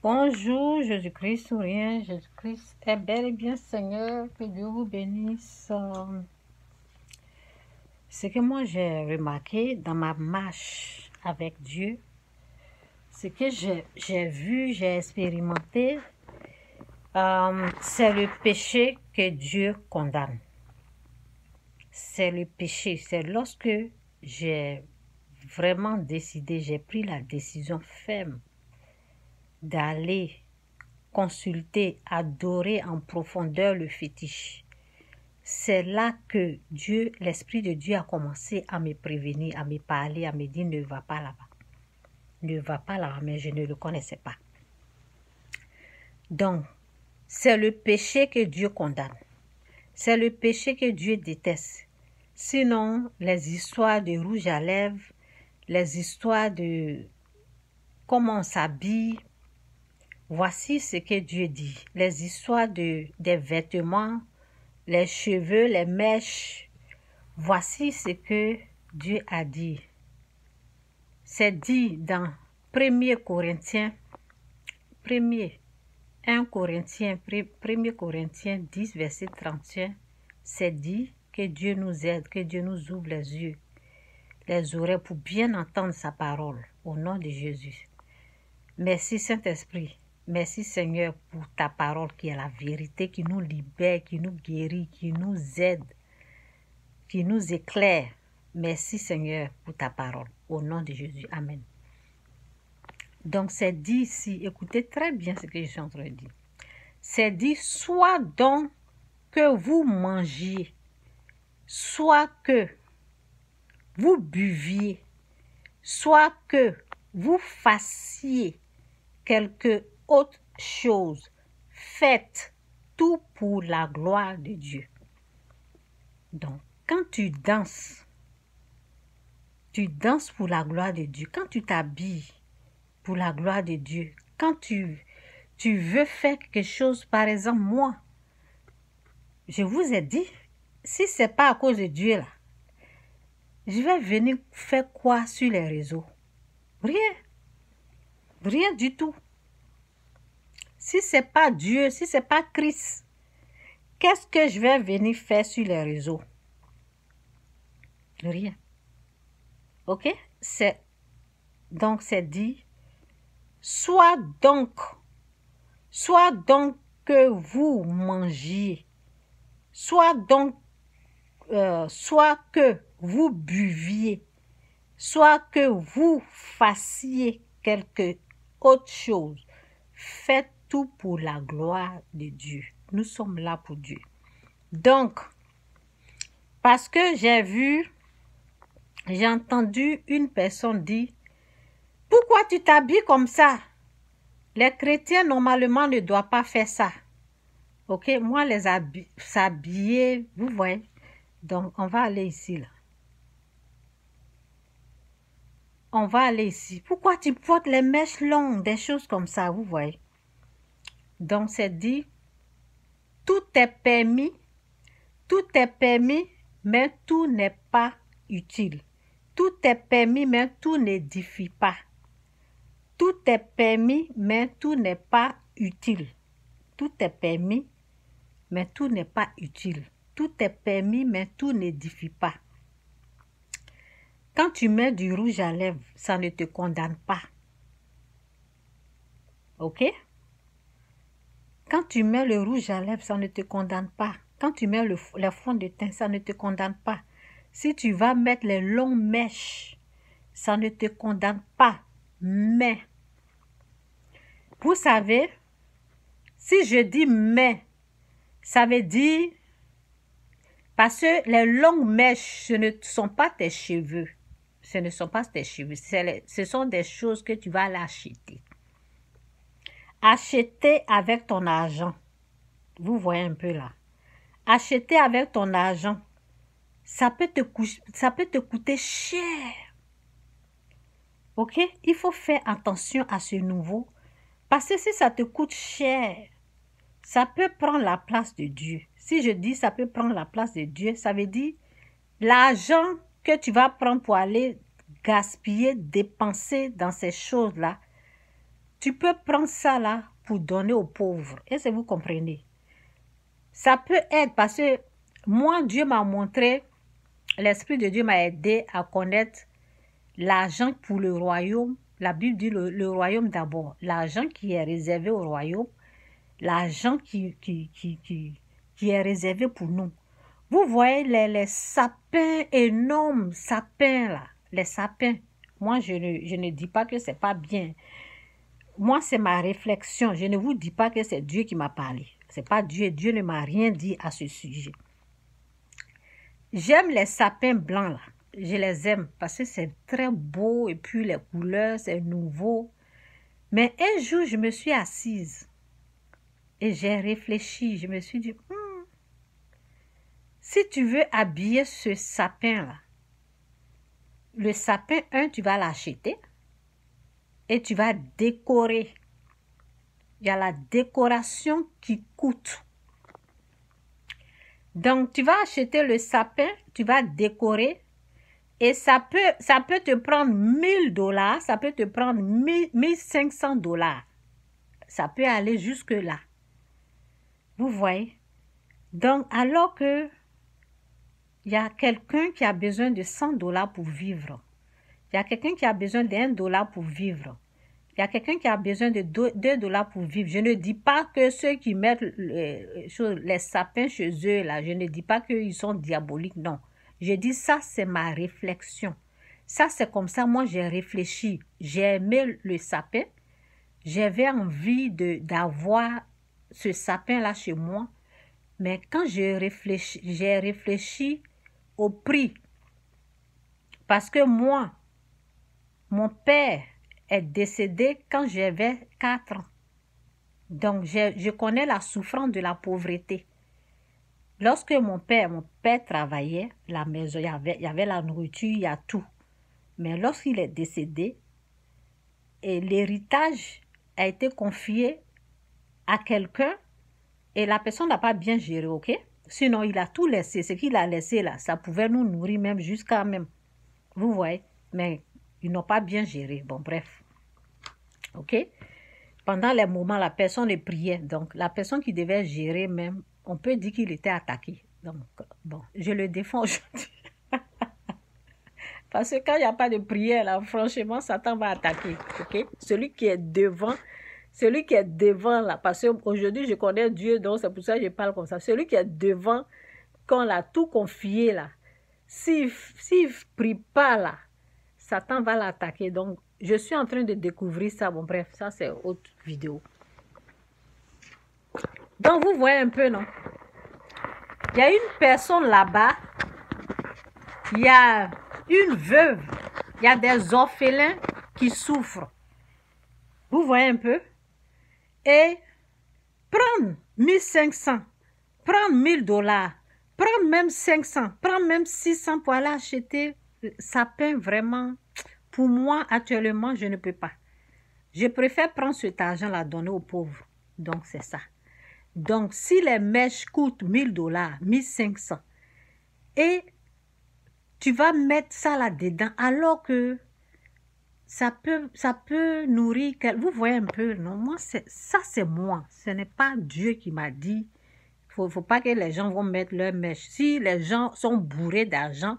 Bonjour, Jésus-Christ sourient, Jésus-Christ est bel et bien Seigneur, que Dieu vous bénisse. Ce que moi j'ai remarqué dans ma marche avec Dieu, ce que j'ai vu, j'ai expérimenté, c'est le péché que Dieu condamne. C'est le péché, c'est lorsque j'ai vraiment décidé, j'ai pris la décision ferme d'aller consulter, adorer en profondeur le fétiche. C'est là que Dieu, l'Esprit de Dieu a commencé à me prévenir, à me parler, à me dire ne va pas là-bas. Ne va pas là-bas, mais je ne le connaissais pas. Donc, c'est le péché que Dieu condamne. C'est le péché que Dieu déteste. Sinon, les histoires de rouge à lèvres, les histoires de comment on s'habille, voici ce que Dieu dit. Les histoires des vêtements, les cheveux, les mèches. Voici ce que Dieu a dit. C'est dit dans 1 Corinthiens 10, verset 31. C'est dit que Dieu nous aide, que Dieu nous ouvre les yeux, les oreilles pour bien entendre sa parole. Au nom de Jésus. Merci Saint-Esprit. Merci Seigneur pour ta parole qui est la vérité, qui nous libère, qui nous guérit, qui nous aide, qui nous éclaire. Merci Seigneur pour ta parole. Au nom de Jésus. Amen. Donc c'est dit ici, écoutez très bien ce que je suis en train de dire. C'est dit, soit donc que vous mangiez, soit que vous buviez, soit que vous fassiez quelque autre chose, faites tout pour la gloire de Dieu. Donc, quand tu danses pour la gloire de Dieu. Quand tu t'habilles pour la gloire de Dieu. Quand tu veux faire quelque chose, par exemple, moi, je vous ai dit, si ce n'est pas à cause de Dieu, là, je vais venir faire quoi sur les réseaux? Rien. Rien du tout. Si ce n'est pas Dieu, si ce n'est pas Christ, qu'est-ce que je vais venir faire sur les réseaux? Rien. Ok? Donc c'est dit, soit donc que vous mangiez, soit que vous buviez, soit que vous fassiez quelque autre chose, faites tout pour la gloire de Dieu. Nous sommes là pour Dieu. Donc, parce que j'ai entendu une personne dire, pourquoi tu t'habilles comme ça? Les chrétiens, normalement, ne doivent pas faire ça. Ok, moi, s'habiller, vous voyez. Donc, on va aller ici, là. On va aller ici. Pourquoi tu portes les mèches longues, des choses comme ça, vous voyez. Donc, c'est dit, tout est permis, mais tout n'est pas utile. Tout est permis, mais tout n'édifie pas. Tout est permis, mais tout n'est pas utile. Tout est permis, mais tout n'est pas utile. Tout est permis, mais tout n'édifie pas. Quand tu mets du rouge à lèvres, ça ne te condamne pas. Ok? Quand tu mets le rouge à lèvres, ça ne te condamne pas. Quand tu mets le fond de teint, ça ne te condamne pas. Si tu vas mettre les longues mèches, ça ne te condamne pas. Mais, vous savez, si je dis mais, ça veut dire, parce que les longues mèches, ce ne sont pas tes cheveux. Ce ne sont pas tes cheveux. Ce sont des choses que tu vas l'acheter. Acheter avec ton argent. Vous voyez un peu là. Acheter avec ton argent. Ça peut te coûter cher. Ok? Il faut faire attention à ce nouveau. Parce que si ça te coûte cher, ça peut prendre la place de Dieu. Si je dis ça peut prendre la place de Dieu, ça veut dire l'argent que tu vas prendre pour aller gaspiller, dépenser dans ces choses-là, tu peux prendre ça là pour donner aux pauvres. Est-ce que vous comprenez? Ça peut être parce que moi, Dieu m'a montré, l'Esprit de Dieu m'a aidé à connaître l'argent pour le royaume. La Bible dit le royaume d'abord. L'argent qui est réservé au royaume, l'argent qui est réservé pour nous. Vous voyez les sapins énormes, sapins là, les sapins. Moi, je ne dis pas que c'est pas bien. Moi, c'est ma réflexion. Je ne vous dis pas que c'est Dieu qui m'a parlé. C'est pas Dieu. Dieu ne m'a rien dit à ce sujet. J'aime les sapins blancs là. Je les aime parce que c'est très beau et puis les couleurs, c'est nouveau. Mais un jour, je me suis assise et j'ai réfléchi. Je me suis dit, si tu veux habiller ce sapin-là, le sapin, tu vas l'acheter et tu vas décorer. Il y a la décoration qui coûte. Donc, tu vas acheter le sapin, tu vas décorer et ça peut te prendre $1000, ça peut te prendre $1500. Ça peut aller jusque-là. Vous voyez? Donc, alors que il y a quelqu'un qui a besoin de $100 pour vivre. Il y a quelqu'un qui a besoin d'$1 pour vivre. Il y a quelqu'un qui a besoin de $2 pour vivre. Je ne dis pas que ceux qui mettent les sapins chez eux, là, je ne dis pas qu'ils sont diaboliques, non. Je dis ça, c'est ma réflexion. Ça, c'est comme ça, moi, j'ai réfléchi. J'ai aimé le sapin. J'avais envie d'avoir ce sapin-là chez moi. Mais quand j'ai réfléchi au prix. Parce que moi, mon père est décédé quand j'avais 4 ans. Donc, je connais la souffrance de la pauvreté. Lorsque mon père travaillait, la maison, il y avait la nourriture, il y a tout. Mais lorsqu'il est décédé, et l'héritage a été confié à quelqu'un et la personne n'a pas bien géré, ok? Sinon, il a tout laissé. Ce qu'il a laissé là, ça pouvait nous nourrir même jusqu'à même. Vous voyez? Mais ils n'ont pas bien géré. Bon, bref. Ok? Pendant les moments, la personne les priait. Donc, la personne qui devait gérer même, on peut dire qu'il était attaqué. Donc, bon, je le défends aujourd'hui. Parce que quand il n'y a pas de prière, là, franchement, Satan va attaquer. Ok? Celui qui est devant, là, parce qu'aujourd'hui, je connais Dieu, donc c'est pour ça que je parle comme ça. Celui qui est devant, quand on l'a tout confié, là, s'il ne prie pas, là, Satan va l'attaquer. Donc, je suis en train de découvrir ça. Bon, bref, ça, c'est autre vidéo. Donc, vous voyez un peu, non? Il y a une personne là-bas. Il y a une veuve. Il y a des orphelins qui souffrent. Vous voyez un peu? Et prendre 1500, prendre $1000, prendre même 500, prendre même 600 pour aller acheter sapin, vraiment, pour moi, actuellement, je ne peux pas. Je préfère prendre cet argent-là, donner aux pauvres. Donc, c'est ça. Donc, si les mèches coûtent $1000, 1500, et tu vas mettre ça là-dedans, alors que ça peut nourrir. Vous voyez un peu, non? Moi, ça, c'est moi. Ce n'est pas Dieu qui m'a dit. Il ne faut pas que les gens vont mettre leur mèche. Si les gens sont bourrés d'argent,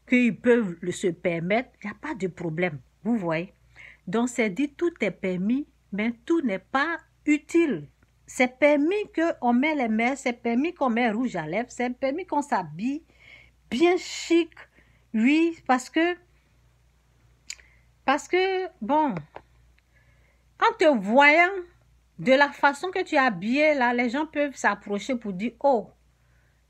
qu'ils peuvent se permettre, il n'y a pas de problème. Vous voyez? Donc, c'est dit, tout est permis, mais tout n'est pas utile. C'est permis qu'on met les mèches, c'est permis qu'on met rouge à lèvres, c'est permis qu'on s'habille bien chic. Oui, parce que, bon, en te voyant de la façon que tu es habillé, là, les gens peuvent s'approcher pour dire, oh,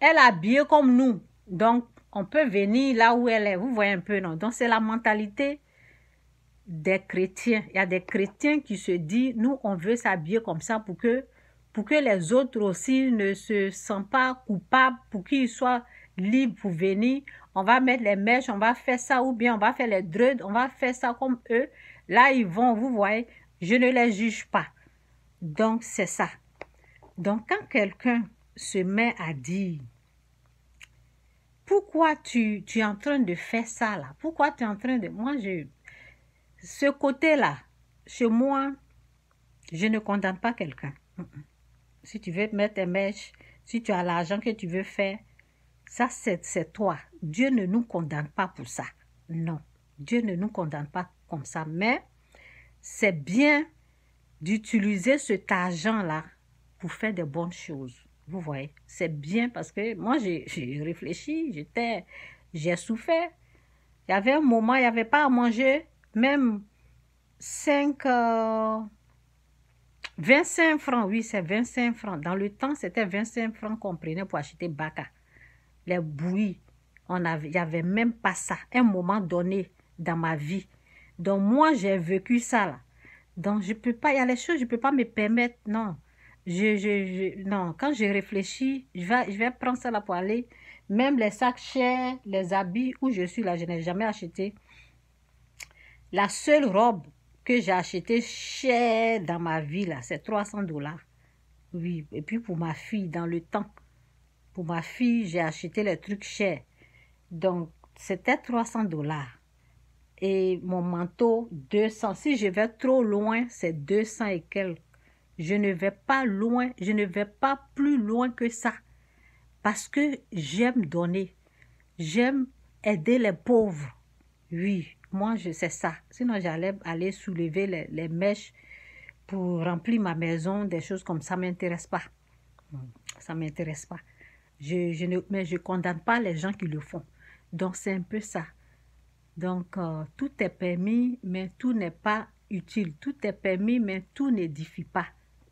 elle est habillée comme nous. Donc, on peut venir là où elle est. Vous voyez un peu, non? Donc, c'est la mentalité des chrétiens. Il y a des chrétiens qui se disent, nous, on veut s'habiller comme ça pour que les autres aussi ne se sentent pas coupables, pour qu'ils soient libres pour venir. On va mettre les mèches, on va faire ça, ou bien on va faire les dreads, on va faire ça comme eux. Là, ils vont, vous voyez, je ne les juge pas. Donc, c'est ça. Donc, quand quelqu'un se met à dire, pourquoi tu es en train de faire ça là? Pourquoi tu es en train de... Moi, ce côté-là, chez moi, Je ne condamne pas quelqu'un. Si tu veux mettre tes mèches, si tu as l'argent que tu veux faire, ça c'est toi. Dieu ne nous condamne pas pour ça. Non, Dieu ne nous condamne pas comme ça. Mais c'est bien d'utiliser cet argent-là pour faire de bonnes choses. Vous voyez, c'est bien parce que moi, j'ai réfléchi, j'ai souffert. Il y avait un moment, il n'y avait pas à manger, même 25 francs, oui, c'est 25 francs. Dans le temps, c'était 25 francs qu'on prenait pour acheter baka. Les bouillies, il n'y avait même pas ça. Un moment donné dans ma vie. Donc, moi, j'ai vécu ça, là. Donc, je peux pas, il y a les choses, je ne peux pas me permettre, non. Non, quand je réfléchis, je vais prendre ça là pour aller. Même les sacs chers, les habits où je suis là, je n'ai jamais acheté. La seule robe que j'ai achetée chère dans ma vie, là, c'est 300 $. Oui, et puis pour ma fille, dans le temps, pour ma fille, j'ai acheté les trucs chers. Donc, c'était 300 $. Et mon manteau, 200. Si je vais trop loin, c'est 200 et quelques. Je ne vais pas loin, je ne vais pas plus loin que ça. Parce que j'aime donner. J'aime aider les pauvres. Oui, moi, je sais ça. Sinon, j'allais aller soulever les mèches pour remplir ma maison, des choses comme ça ne m'intéresse pas. Ça ne m'intéresse pas. Mais je ne condamne pas les gens qui le font. Donc, c'est un peu ça. Donc, tout est permis, mais tout n'est pas utile. Tout est permis, mais tout n'édifie pas.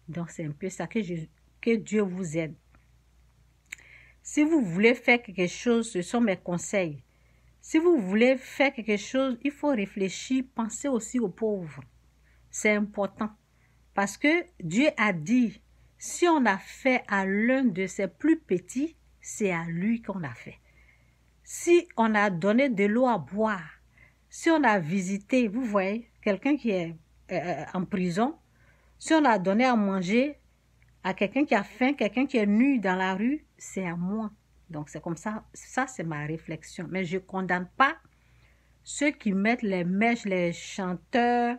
Donc, c'est un peu ça que Dieu vous aide. Si vous voulez faire quelque chose, ce sont mes conseils. Si vous voulez faire quelque chose, il faut réfléchir, penser aussi aux pauvres. C'est important. Parce que Dieu a dit, si on a fait à l'un de ses plus petits, c'est à lui qu'on a fait. Si on a donné de l'eau à boire, si on a visité, vous voyez, quelqu'un qui est en prison, si on a donné à manger à quelqu'un qui a faim, quelqu'un qui est nu dans la rue, c'est à moi. Donc c'est comme ça, ça c'est ma réflexion. Mais je ne condamne pas ceux qui mettent les mèches, les chanteurs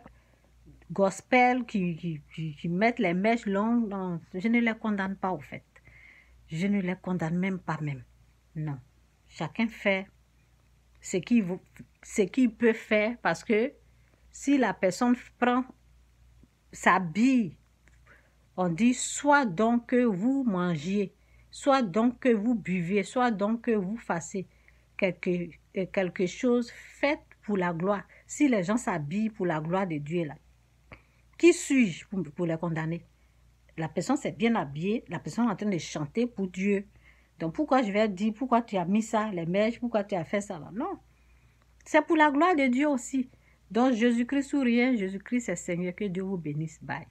gospel, qui mettent les mèches longues. Non, je ne les condamne pas au fait. Je ne les condamne même pas même. Non. Chacun fait ce qu'il peut faire parce que si la personne s'habille, on dit soit donc que vous mangiez, soit donc que vous buviez, soit donc que vous fassiez quelque chose, faites pour la gloire. Si les gens s'habillent pour la gloire de Dieu, là, qui suis-je pour les condamner? La personne s'est bien habillée, la personne est en train de chanter pour Dieu. Donc pourquoi je vais dire, pourquoi tu as mis ça, les mèches, pourquoi tu as fait ça là? Non, c'est pour la gloire de Dieu aussi. Donc Jésus-Christ ou rien, Jésus-Christ est Seigneur, que Dieu vous bénisse. Bye.